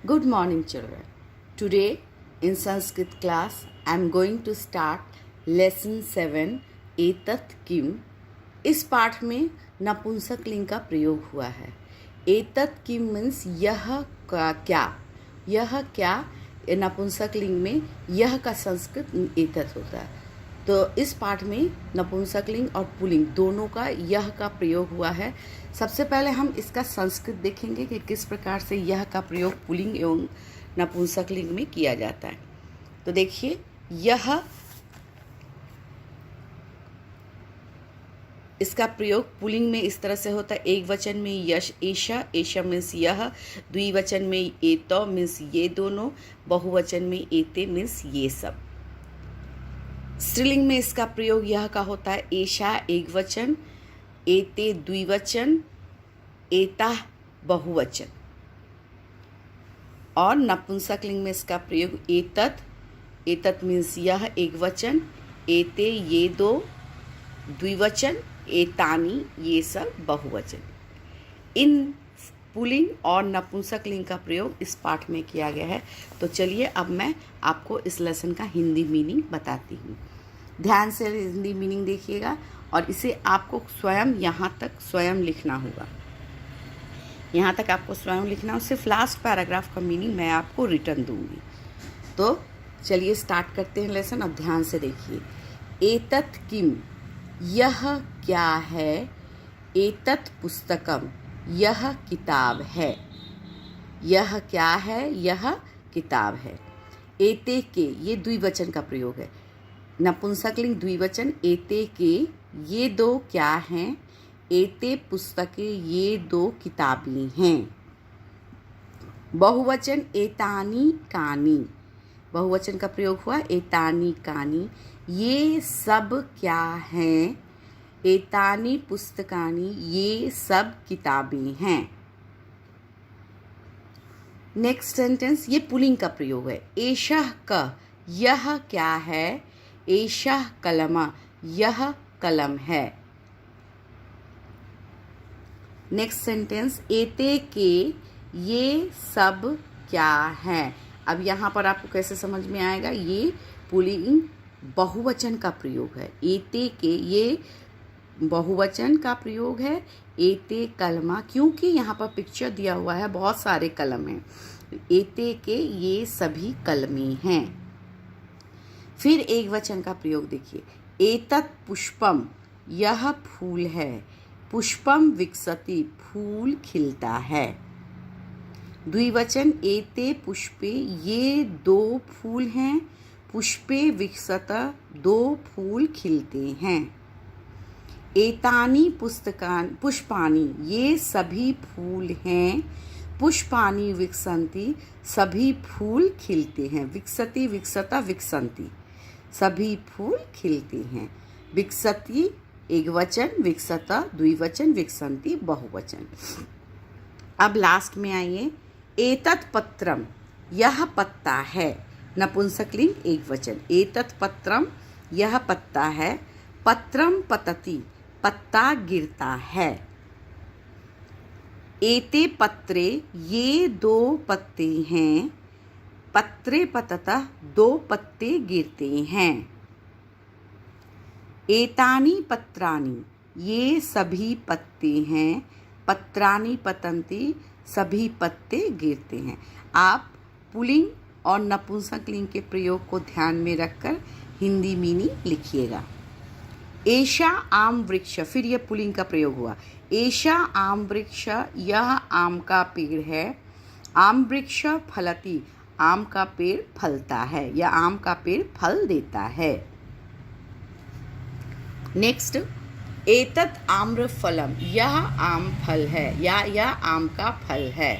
Good morning, children. Today in Sanskrit class, I am going to start lesson 7 एतत् किम। इस पाठ में नपुंसक लिंग का प्रयोग हुआ है। एतत् किम मीन्स यह क्या, यह क्या। नपुंसक लिंग में यह का संस्कृत एतत् होता है। तो इस पाठ में नपुंसक लिंग और पुल्लिंग दोनों का यह का प्रयोग हुआ है। सबसे पहले हम इसका संस्कृत देखेंगे कि किस प्रकार से यह का प्रयोग पुल्लिंग एवं नपुंसक लिंग में किया जाता है। तो देखिए, यह इसका प्रयोग पुल्लिंग में इस तरह से होता है। एक वचन में यश एषा, एषा मीन्स यह। द्विवचन में एतौ मीन्स ये दोनों। बहुवचन में एते मीन्स ये सब। स्त्रीलिंग में इसका प्रयोग यह का होता है। एषा एक वचन, एते द्विवचन, एताः बहुवचन। और नपुंसक लिंग में इसका प्रयोग एतत्, एतत् मीन्स यह एक वचन, एते ये दो द्विवचन, एतानि ये सब बहुवचन। इन पुल्लिंग और नपुंसक लिंग का प्रयोग इस पाठ में किया गया है। तो चलिए अब मैं आपको इस लेसन का हिंदी मीनिंग बताती हूँ। ध्यान से हिंदी मीनिंग देखिएगा और इसे आपको स्वयं यहाँ तक स्वयं लिखना होगा। यहाँ तक आपको स्वयं लिखना हो। सिर्फ लास्ट पैराग्राफ का मीनिंग मैं आपको रिटर्न दूंगी। तो चलिए स्टार्ट करते हैं लेसन। अब ध्यान से देखिए। एतत् किम, यह क्या है। एतत् पुस्तकम, यह किताब है। यह क्या है, यह किताब है। एते के, ये द्विवचन का प्रयोग है। नपुंसक लिंग द्विवचन। एते के ये दो क्या हैं। एते पुस्तके ये दो किताबें हैं। बहुवचन एतानि कानि, बहुवचन का प्रयोग हुआ। एतानि कानि ये सब क्या हैं। एतानि पुस्तकानि ये सब किताबें हैं। नेक्स्ट सेंटेंस, ये पुल्लिंग का प्रयोग है। एषः क, यह क्या है। एषः कलम, यह कलम है। नेक्स्ट सेंटेंस, एते के ये सब क्या है। अब यहाँ पर आपको कैसे समझ में आएगा। ये पुल्लिंग बहुवचन का प्रयोग है। एते के ये बहुवचन का प्रयोग है। एते कलमा, क्योंकि यहाँ पर पिक्चर दिया हुआ है, बहुत सारे कलम हैं। एते के ये सभी कलमें हैं। फिर एक वचन का प्रयोग देखिए। एतत् पुष्पम, यह फूल है। पुष्पम विकसति, फूल खिलता है। द्विवचन एते पुष्पे, ये दो फूल हैं। पुष्पे विकसत, दो फूल खिलते हैं। एतानि पुष्पानि, ये सभी फूल हैं। पुष्पानि विकसन्ति, सभी फूल खिलते हैं। विकसति विकसत विकसन्ति, सभी फूल खिलते हैं। विकसति एक वचन, विकसत द्विवचन, विकसन्ति बहुवचन। अब लास्ट में आइए। एतत् पत्रम, यह पत्ता है। नपुंसक लिंग एक वचन। एतत् पत्रम, यह पत्ता है। पत्रम पतति, पत्ता गिरता है। एते पत्रे, ये दो पत्ते हैं। पत्रे पततः, दो पत्ते गिरते हैं। एतानि पत्राणि, ये सभी पत्ते हैं। पत्राणि पतन्ति, सभी पत्ते गिरते हैं। आप पुल्लिंग और नपुंसक लिंग के प्रयोग को ध्यान में रखकर हिंदी मीनिंग लिखिएगा। एषा आम वृक्ष, फिर यह पुल्लिंग का प्रयोग हुआ। एषा आम वृक्ष, यह आम का पेड़ है। आम वृक्ष फलति, आम का पेड़ फलता है या आम का पेड़ फल देता है। नेक्स्ट, एतत् आम्रफलम, यह आम फल है या यह आम का फल है।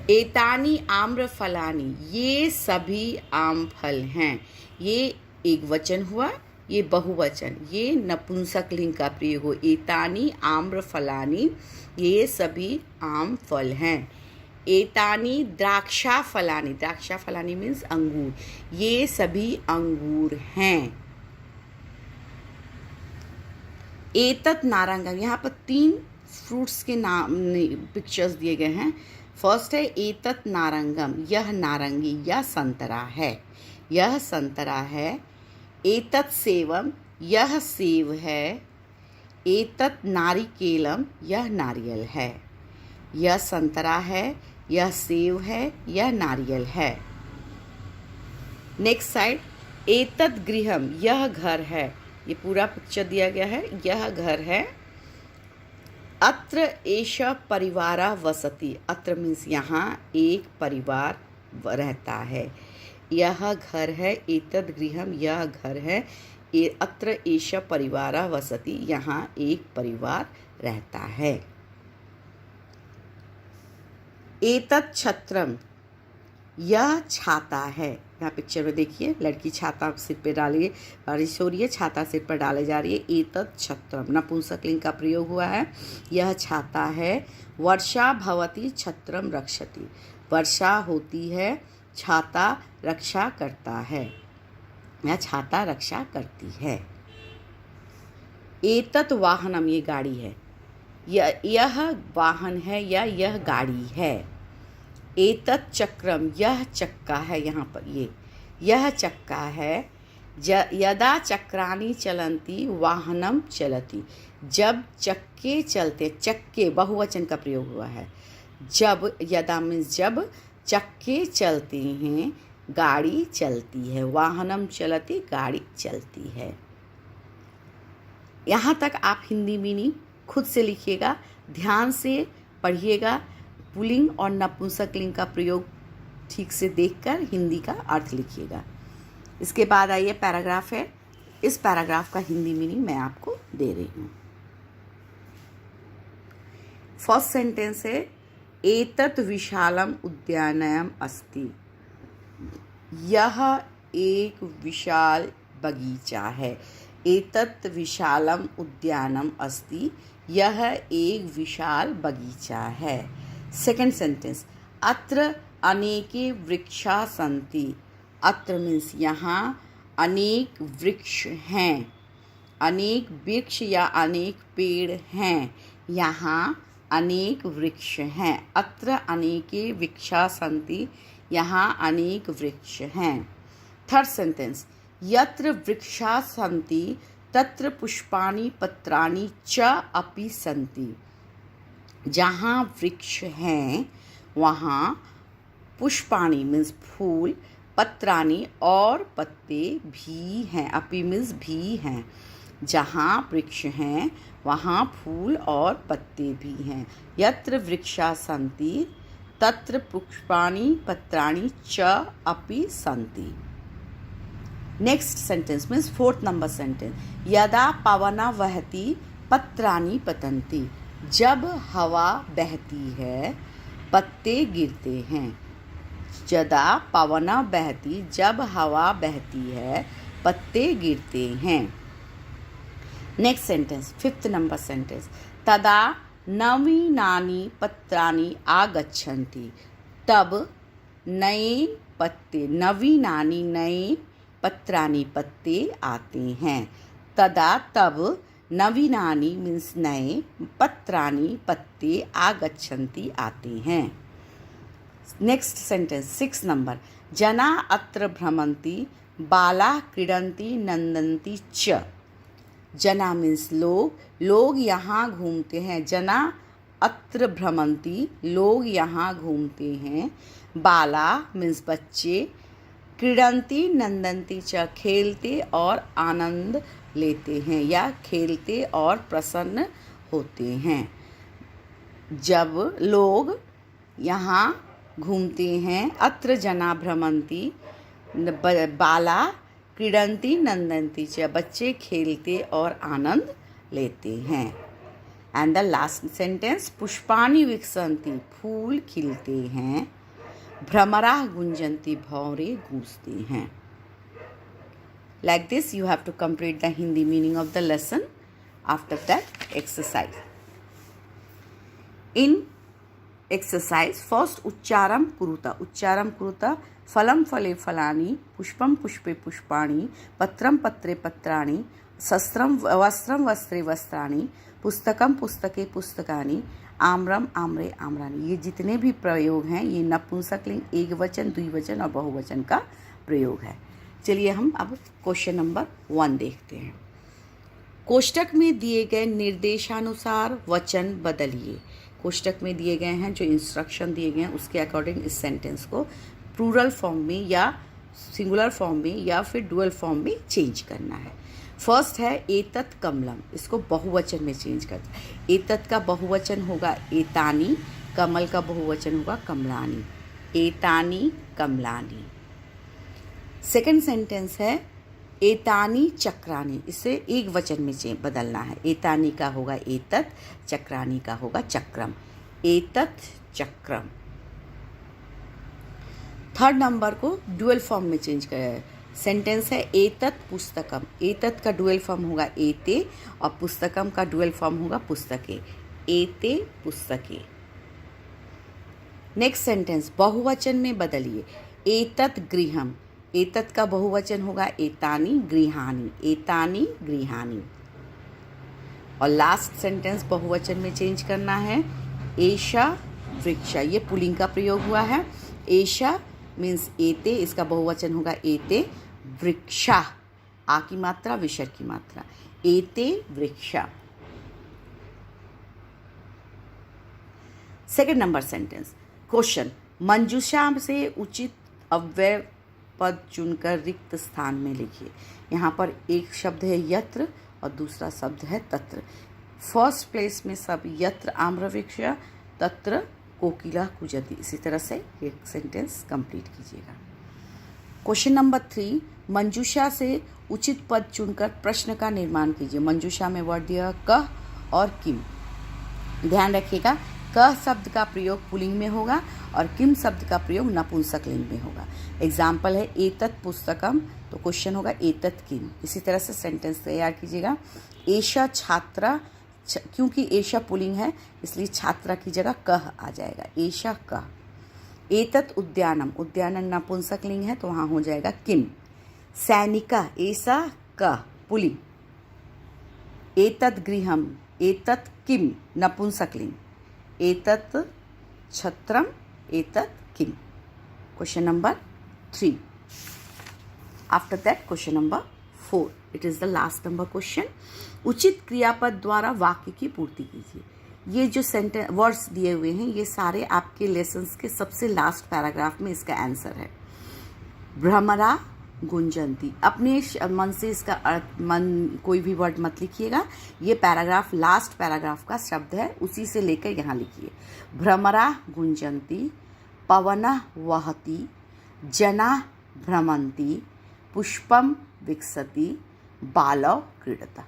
एतानि आम्रफलानि, ये सभी आम फल हैं। ये एक वचन हुआ, ये बहुवचन, ये नपुंसक लिंग का प्रयोग हो। एतानि आम्रफलानि, ये सभी आम फल हैं। एतानि द्राक्षाफलानि, द्राक्षाफलानि मीन्स अंगूर, ये सभी अंगूर हैं। एतत् नारंगम, यहाँ पर 3 फ्रूट्स के नाम पिक्चर्स दिए गए हैं। फर्स्ट है एतत् नारंगम, यह नारंगी, यह संतरा है, यह संतरा है। एतत् सेवम, यह सेव है। एतत् नारिकेलम, यह नारियल है। यह संतरा है, यह सेव है, यह नारियल है। नेक्स्ट साइड, एतत् गृहम, यह घर है। ये पूरा पिक्चर दिया गया है, यह घर है। अत्र एषः परिवारः वसति, अत्र मीन्स यहाँ एक परिवार रहता है। यह घर है, एतद् गृहम, यह घर है। अत्र एषः परिवारः वसति, यहाँ एक परिवार रहता है। एतत् छत्रम, यह छाता है। यहाँ पिक्चर में देखिए, लड़की छाता सिर पे डाली, बारिश हो रही है, छाता सिर पर डाले जा रही है। एतत् छत्रम, नपुंसकलिंग का प्रयोग हुआ है, यह छाता है। वर्षा भवति छत्रम रक्षति, वर्षा होती है, छाता रक्षा करता है, यह छाता रक्षा करती है। एतत् वाहनम, ये गाड़ी है, यह वाहन है या यह गाड़ी है। एतत् चक्रम, यह चक्का है, यहाँ पर यह चक्का है। यदा चक्राणि चलन्ति वाहनम चलति, जब चक्के चलते, चक्के बहुवचन का प्रयोग हुआ है। जब, यदा मीन्स जब चक्के चलते हैं गाड़ी चलती है। वाहनम चलति, गाड़ी चलती है। यहाँ तक आप हिंदी मीनिंग खुद से लिखिएगा, ध्यान से पढ़िएगा, पुल्लिंग और नपुंसकलिंग का प्रयोग ठीक से देखकर हिंदी का अर्थ लिखिएगा। इसके बाद आइए पैराग्राफ है, इस पैराग्राफ का हिंदी मीनिंग मैं आपको दे रही हूँ। फर्स्ट सेंटेंस है, एतत् विशालम उद्यानम अस्ति, यह एक विशाल बगीचा है। एतत् विशालम उद्यानम अस्ति, यह एक विशाल बगीचा है। सेकेंड सेंटेंस, अत्र अनेके वृक्षा सन्ति, अत्र मीन्स यहाँ अनेक वृक्ष हैं, अनेक वृक्ष या अनेक पेड़ हैं, यहाँ अनेक वृक्ष हैं। अत्र अनेके वृक्षा सन्ति, यहाँ अनेक वृक्ष हैं। थर्ड सेंटेंस, यत्र वृक्षा सन्ति तत्र पुष्पाणि पत्राणि च अपि सन्ति, जहाँ वृक्ष हैं वहाँ पुष्पाणि मीन्स फूल, पत्राणि और पत्ते भी हैं। अपि मीन्स भी हैं, जहाँ वृक्ष हैं वहाँ फूल और पत्ते भी हैं। यत्र वृक्षा सन्ति तत्र पुष्पाणि पत्राणि च अपि सन्ति। Next sentence means fourth number sentence, यदा पवना वहति पत्राणि पतन्ति, जब हवा बहती है पत्ते गिरते हैं। यदा पवना बहती, जब हवा बहती है पत्ते गिरते हैं। Next sentence, fifth number sentence, तदा नवीनानि पत्राणि आगच्छन्ति, तब नए पत्ते, नवीनानि नए पत्राणि पत्ते आते हैं। तदा तब, नवीनानि मीन्स नए, पत्राणि पत्ते, आगच्छन्ति आते हैं। नेक्स्ट सेंटेंस, सिक्स नंबर, जना अत्र भ्रमन्ति बाला क्रीडन्ति नंदन्ति च, जना मीन्स लोग, लोग यहाँ घूमते हैं। जना अत्र भ्रमन्ति, लोग यहाँ घूमते हैं। बाला मीन्स बच्चे, क्रीडन्ति नंदन्ति च, खेलते और आनंद लेते हैं या खेलते और प्रसन्न होते हैं। जब लोग यहाँ घूमते हैं, अत्र जना भ्रमन्ति, बाला क्रीडन्ति नंदन्ति च, बच्चे खेलते और आनंद लेते हैं। एंड द लास्ट सेंटेंस, पुष्पाणि विकसन्ति, फूल खिलते हैं। भ्रमराः गुंजन्ति, भौरे गूंजते हैं। Like this you have to complete the Hindi meaning of the lesson. After that, exercise. In exercise, first उच्चारम कुरुता, उच्चारम कुरुता, फलम फले फलानि, पुष्पम पुष्पे पुष्पाणि, पत्रम पत्रे पत्राणि, शस्त्रम वस्त्रम वस्त्रे वस्त्राणि, पुस्तकम पुस्तके पुस्तकानि, आम्रम, आम्रे, आम्रानी। ये जितने भी प्रयोग हैं ये नपुंसकलिंग, एकवचन, द्विवचन और बहुवचन का प्रयोग है। चलिए हम अब क्वेश्चन नंबर 1 देखते हैं। कोष्टक में दिए गए निर्देशानुसार वचन बदलिए। कोष्टक में दिए गए हैं जो इंस्ट्रक्शन दिए गए हैं उसके अकॉर्डिंग इस सेंटेंस को प्लूरल फॉर्म में या सिंगुलर फॉर्म में या फिर डुअल फॉर्म में चेंज करना है। फर्स्ट है एतत् कमलम, इसको बहुवचन में चेंज करते हैं। एतत् का बहुवचन होगा एतानी, कमल का बहुवचन होगा कमलानी। एतानी कमलानी। सेकंड सेंटेंस है एतानी चक्रानी, इसे एक वचन में बदलना है। एतानी का होगा एतत्, चक्रानी का होगा चक्रम। एतत् चक्रम। थर्ड नंबर को डुअल फॉर्म में चेंज कर सेंटेंस है एतत् पुस्तकम। एतत् का डुअल फॉर्म होगा एते और पुस्तकम का डुअल फॉर्म होगा पुस्तके। एते पुस्तके। नेक्स्ट सेंटेंस बहुवचन में बदलिए। एतत् गृहम, एतत् का बहुवचन होगा एतानी गृहानी। एतानी गृहानी। और लास्ट सेंटेंस बहुवचन में चेंज करना है। एषा वृक्षा, ये पुल्लिंग का प्रयोग हुआ है। एषा मीन्स एते, इसका बहुवचन होगा एते वृक्षा। आ की मात्रा, विसर्ग की मात्रा। एते वृक्षा। Second number sentence. क्वेश्चन, मंजूषा से उचित अव्यय पद चुनकर रिक्त स्थान में लिखिए। यहाँ पर एक शब्द है यत्र और दूसरा शब्द है तत्र। फर्स्ट प्लेस में सब यत्र आम्रवृक्ष, तत्र कोकिला कुजति। इसी तरह से ये सेंटेंस कंप्लीट कीजिएगा। क्वेश्चन नंबर 3, मंजूषा से उचित पद चुनकर प्रश्न का निर्माण कीजिए। मंजूषा में वर्ड दिया कह और किम। ध्यान रखिएगा, कह शब्द का प्रयोग पुल्लिंग में होगा और किम शब्द का प्रयोग नपुंसकलिंग में होगा। एग्जाम्पल है एतत् पुस्तकम, तो क्वेश्चन होगा एतत् किम। इसी तरह से सेंटेंस तैयार कीजिएगा। एषा छात्रा, क्योंकि एषा पुल्लिंग है इसलिए छात्रा की जगह कह आ जाएगा। एषा कह। एतत् उद्यानम, उद्यानम नपुंसकलिंग है तो वहाँ हो जाएगा किम। सैनिका, ऐसा कह पुल्लिंग। एतत् गृहम, एतत् किम नपुंसकलिंग। एतत् छत्रम, एतत् किम। Question number 3। After that question number 4, it is the last number question. उचित क्रियापद द्वारा वाक्य की पूर्ति कीजिए। ये जो सेंटेंस वर्ड्स दिए हुए हैं ये सारे आपके लेसन्स के सबसे लास्ट पैराग्राफ में इसका आंसर है। भ्रमरा गुंजंती, अपने मन से इसका अर्थ कोई भी वर्ड मत लिखिएगा। ये पैराग्राफ लास्ट पैराग्राफ का शब्द है, उसी से लेकर यहाँ लिखिए। भ्रमरा गुंजंती, पवनः वहति, जना भ्रमन्ति, पुष्पम विकसति, Balava क्रीडता।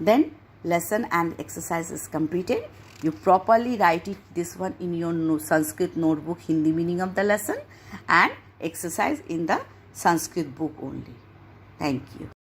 Then lesson and exercise is completed. You properly write this one in your Sanskrit notebook, Hindi meaning of the lesson, and exercise in the Sanskrit book only. Thank you.